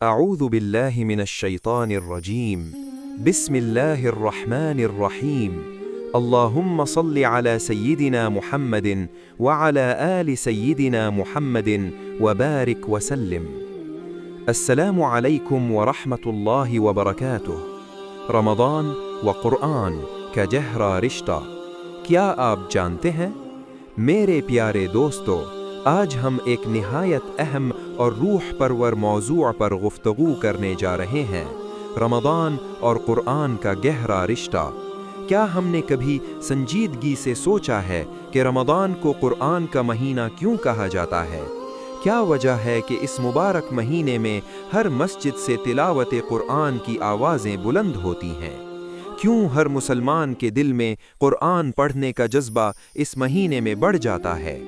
أعوذ بالله من الشيطان الرجيم. بسم الله الرحمن الرحيم. اللهم صل على سيدنا محمد وعلى آل سيدنا محمد وبارك وسلم. السلام عليكم ورحمة الله وبركاته. رمضان و قرآن کا گہرا رشتہ، کیا آپ جانتے ہیں؟ میرے پیارے دوستو، آج ہم ایک نہایت اہم اور روح پرور موضوع پر گفتگو کرنے جا رہے ہیں، رمضان اور قرآن کا گہرا رشتہ۔ کیا ہم نے کبھی سنجیدگی سے سوچا ہے کہ رمضان کو قرآن کا مہینہ کیوں کہا جاتا ہے؟ کیا وجہ ہے کہ اس مبارک مہینے میں ہر مسجد سے تلاوت قرآن کی آوازیں بلند ہوتی ہیں؟ کیوں ہر مسلمان کے دل میں قرآن پڑھنے کا جذبہ اس مہینے میں بڑھ جاتا ہے؟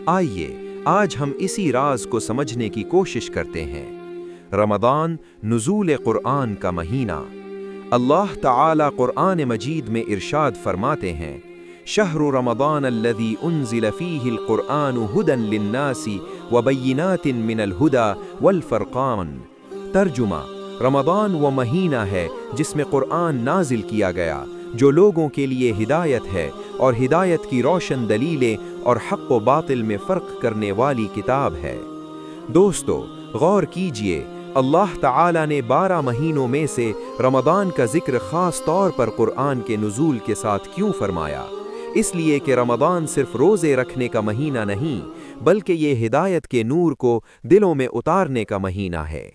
آئیے آج ہم اسی راز کو سمجھنے کی کوشش کرتے ہیں۔ رمضان، نزول قرآن کا مہینہ۔ اللہ تعالی قرآن مجید میں ارشاد فرماتے ہیں، شہر رمضان الذی انزل فیہ القرآن ھدی للناس وبینات من الھدی والفرقان۔ ترجمہ: رمضان وہ مہینہ ہے جس میں قرآن نازل کیا گیا، جو لوگوں کے لیے ہدایت ہے اور ہدایت کی روشن دلیلیں اور حق و باطل میں فرق کرنے والی کتاب ہے۔ دوستو، غور کیجئے، اللہ تعالی نے 12 مہینوں میں سے رمضان کا ذکر خاص طور پر قرآن کے نزول کے ساتھ کیوں فرمایا؟ اس لیے کہ رمضان صرف روزے رکھنے کا مہینہ نہیں، بلکہ یہ ہدایت کے نور کو دلوں میں اتارنے کا مہینہ ہے۔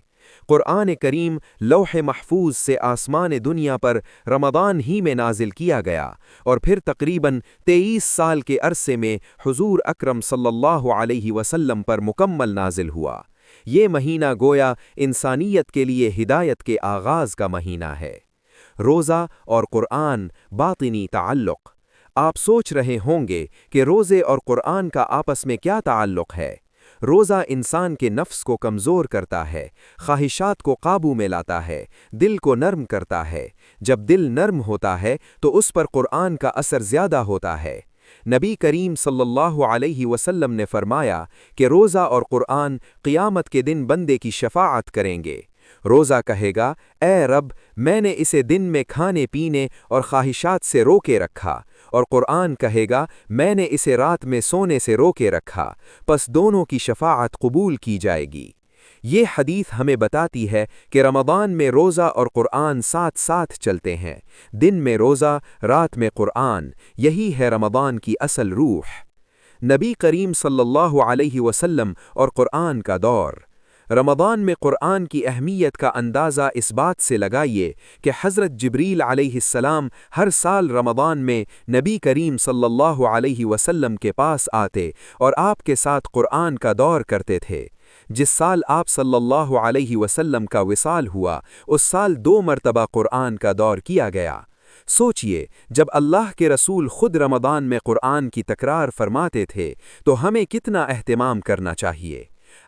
قرآن کریم لوح محفوظ سے آسمان دنیا پر رمضان ہی میں نازل کیا گیا، اور پھر تقریباً 23 سال کے عرصے میں حضور اکرم صلی اللہ علیہ وسلم پر مکمل نازل ہوا۔ یہ مہینہ گویا انسانیت کے لیے ہدایت کے آغاز کا مہینہ ہے۔ روزہ اور قرآن، باطنی تعلق۔ آپ سوچ رہے ہوں گے کہ روزے اور قرآن کا آپس میں کیا تعلق ہے؟ روزہ انسان کے نفس کو کمزور کرتا ہے، خواہشات کو قابو میں لاتا ہے، دل کو نرم کرتا ہے۔ جب دل نرم ہوتا ہے تو اس پر قرآن کا اثر زیادہ ہوتا ہے۔ نبی کریم صلی اللہ علیہ وسلم نے فرمایا کہ روزہ اور قرآن قیامت کے دن بندے کی شفاعت کریں گے۔ روزہ کہے گا، اے رب، میں نے اسے دن میں کھانے پینے اور خواہشات سے روکے رکھا، اور قرآن کہے گا، میں نے اسے رات میں سونے سے روکے رکھا، پس دونوں کی شفاعت قبول کی جائے گی۔ یہ حدیث ہمیں بتاتی ہے کہ رمضان میں روزہ اور قرآن ساتھ ساتھ چلتے ہیں، دن میں روزہ، رات میں قرآن۔ یہی ہے رمضان کی اصل روح۔ نبی کریم صلی اللہ علیہ وسلم اور قرآن کا دور۔ رمضان میں قرآن کی اہمیت کا اندازہ اس بات سے لگائیے کہ حضرت جبریل علیہ السلام ہر سال رمضان میں نبی کریم صلی اللہ علیہ وسلم کے پاس آتے اور آپ کے ساتھ قرآن کا دور کرتے تھے۔ جس سال آپ صلی اللہ علیہ وسلم کا وصال ہوا، اس سال 2 مرتبہ قرآن کا دور کیا گیا۔ سوچئے، جب اللہ کے رسول خود رمضان میں قرآن کی تکرار فرماتے تھے تو ہمیں کتنا اہتمام کرنا چاہیے۔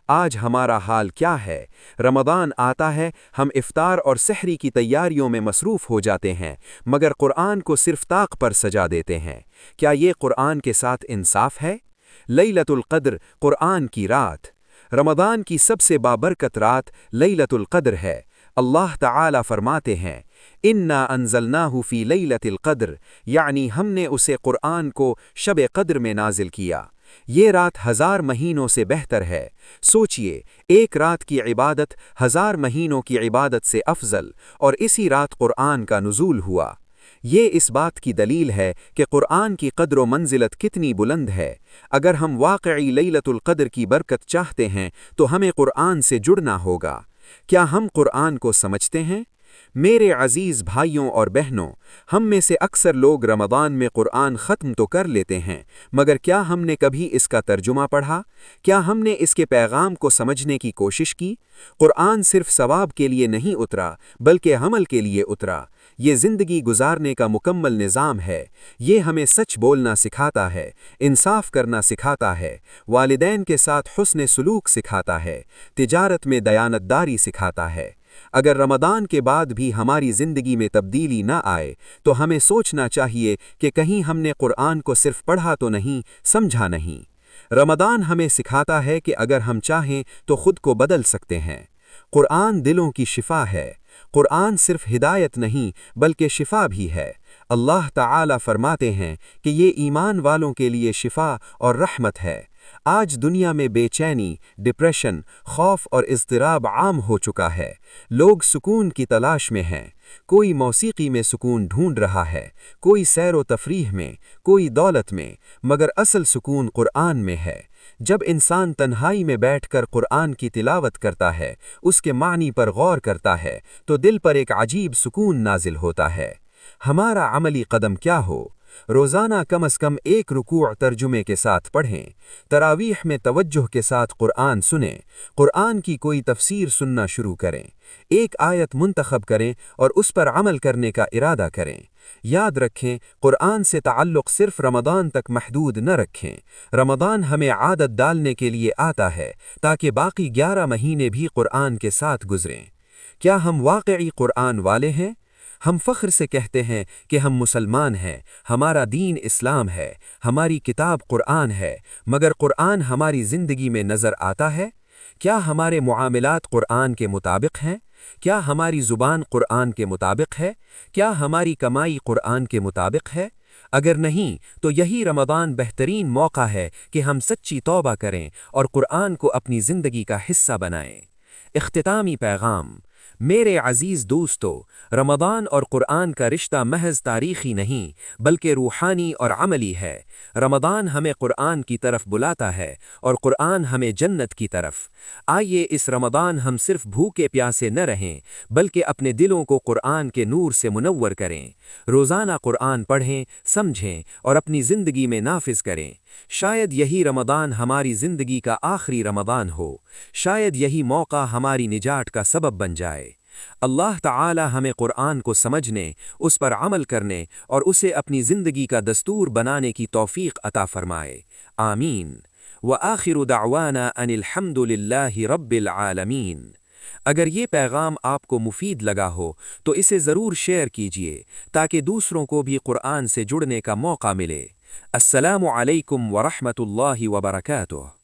آج ہمارا حال کیا ہے؟ رمضان آتا ہے، ہم افطار اور سحری کی تیاریوں میں مصروف ہو جاتے ہیں، مگر قرآن کو صرف طاق پر سجا دیتے ہیں۔ کیا یہ قرآن کے ساتھ انصاف ہے؟ لیلۃ القدر، قرآن کی رات۔ رمضان کی سب سے بابرکت رات لیلۃ القدر ہے۔ اللہ تعالی فرماتے ہیں، اِنَّا أَنزَلْنَاهُ فِي لَيْلَةِ الْقَدْرِ، یعنی ہم نے اسے قرآن کو شب قدر میں نازل کیا۔ یہ رات 1000 مہینوں سے بہتر ہے۔ سوچئے، ایک رات کی عبادت 1000 مہینوں کی عبادت سے افضل، اور اسی رات قرآن کا نزول ہوا۔ یہ اس بات کی دلیل ہے کہ قرآن کی قدر و منزلت کتنی بلند ہے۔ اگر ہم واقعی لیلۃ القدر کی برکت چاہتے ہیں تو ہمیں قرآن سے جڑنا ہوگا۔ کیا ہم قرآن کو سمجھتے ہیں؟ میرے عزیز بھائیوں اور بہنوں، ہم میں سے اکثر لوگ رمضان میں قرآن ختم تو کر لیتے ہیں، مگر کیا ہم نے کبھی اس کا ترجمہ پڑھا؟ کیا ہم نے اس کے پیغام کو سمجھنے کی کوشش کی؟ قرآن صرف ثواب کے لیے نہیں اترا، بلکہ عمل کے لیے اترا۔ یہ زندگی گزارنے کا مکمل نظام ہے۔ یہ ہمیں سچ بولنا سکھاتا ہے، انصاف کرنا سکھاتا ہے، والدین کے ساتھ حسن سلوک سکھاتا ہے، تجارت میں دیانتداری سکھاتا ہے۔ اگر رمضان کے بعد بھی ہماری زندگی میں تبدیلی نہ آئے تو ہمیں سوچنا چاہیے کہ کہیں ہم نے قرآن کو صرف پڑھا تو نہیں، سمجھا نہیں۔ رمضان ہمیں سکھاتا ہے کہ اگر ہم چاہیں تو خود کو بدل سکتے ہیں۔ قرآن دلوں کی شفا ہے۔ قرآن صرف ہدایت نہیں بلکہ شفا بھی ہے۔ اللہ تعالی فرماتے ہیں کہ یہ ایمان والوں کے لیے شفا اور رحمت ہے۔ آج دنیا میں بے چینی، ڈپریشن، خوف اور اضطراب عام ہو چکا ہے۔ لوگ سکون کی تلاش میں ہیں۔ کوئی موسیقی میں سکون ڈھونڈ رہا ہے، کوئی سیر و تفریح میں، کوئی دولت میں، مگر اصل سکون قرآن میں ہے۔ جب انسان تنہائی میں بیٹھ کر قرآن کی تلاوت کرتا ہے، اس کے معنی پر غور کرتا ہے، تو دل پر ایک عجیب سکون نازل ہوتا ہے۔ ہمارا عملی قدم کیا ہو؟ روزانہ کم از کم ایک رکوع ترجمے کے ساتھ پڑھیں، تراویح میں توجہ کے ساتھ قرآن سنیں، قرآن کی کوئی تفسیر سننا شروع کریں، ایک آیت منتخب کریں اور اس پر عمل کرنے کا ارادہ کریں۔ یاد رکھیں، قرآن سے تعلق صرف رمضان تک محدود نہ رکھیں۔ رمضان ہمیں عادت ڈالنے کے لیے آتا ہے تاکہ باقی 11 مہینے بھی قرآن کے ساتھ گزریں۔ کیا ہم واقعی قرآن والے ہیں؟ ہم فخر سے کہتے ہیں کہ ہم مسلمان ہیں، ہمارا دین اسلام ہے، ہماری کتاب قرآن ہے، مگر قرآن ہماری زندگی میں نظر آتا ہے؟ کیا ہمارے معاملات قرآن کے مطابق ہیں؟ کیا ہماری زبان قرآن کے مطابق ہے؟ کیا ہماری کمائی قرآن کے مطابق ہے؟ اگر نہیں تو یہی رمضان بہترین موقع ہے کہ ہم سچی توبہ کریں اور قرآن کو اپنی زندگی کا حصہ بنائیں۔ اختتامی پیغام۔ میرے عزیز دوستو، رمضان اور قرآن کا رشتہ محض تاریخی نہیں بلکہ روحانی اور عملی ہے۔ رمضان ہمیں قرآن کی طرف بلاتا ہے اور قرآن ہمیں جنت کی طرف۔ آئیے اس رمضان ہم صرف بھوکے پیاسے نہ رہیں بلکہ اپنے دلوں کو قرآن کے نور سے منور کریں۔ روزانہ قرآن پڑھیں، سمجھیں اور اپنی زندگی میں نافذ کریں۔ شاید یہی رمضان ہماری زندگی کا آخری رمضان ہو، شاید یہی موقع ہماری نجات کا سبب بن جائے۔ اللہ تعالی ہمیں قرآن کو سمجھنے، اس پر عمل کرنے اور اسے اپنی زندگی کا دستور بنانے کی توفیق عطا فرمائے۔ آمین۔ وآخر دعوانا ان الحمد للہ رب العالمین۔ اگر یہ پیغام آپ کو مفید لگا ہو تو اسے ضرور شیئر کیجیے تاکہ دوسروں کو بھی قرآن سے جڑنے کا موقع ملے۔ السلام علیکم ورحمۃ اللہ وبرکاتہ۔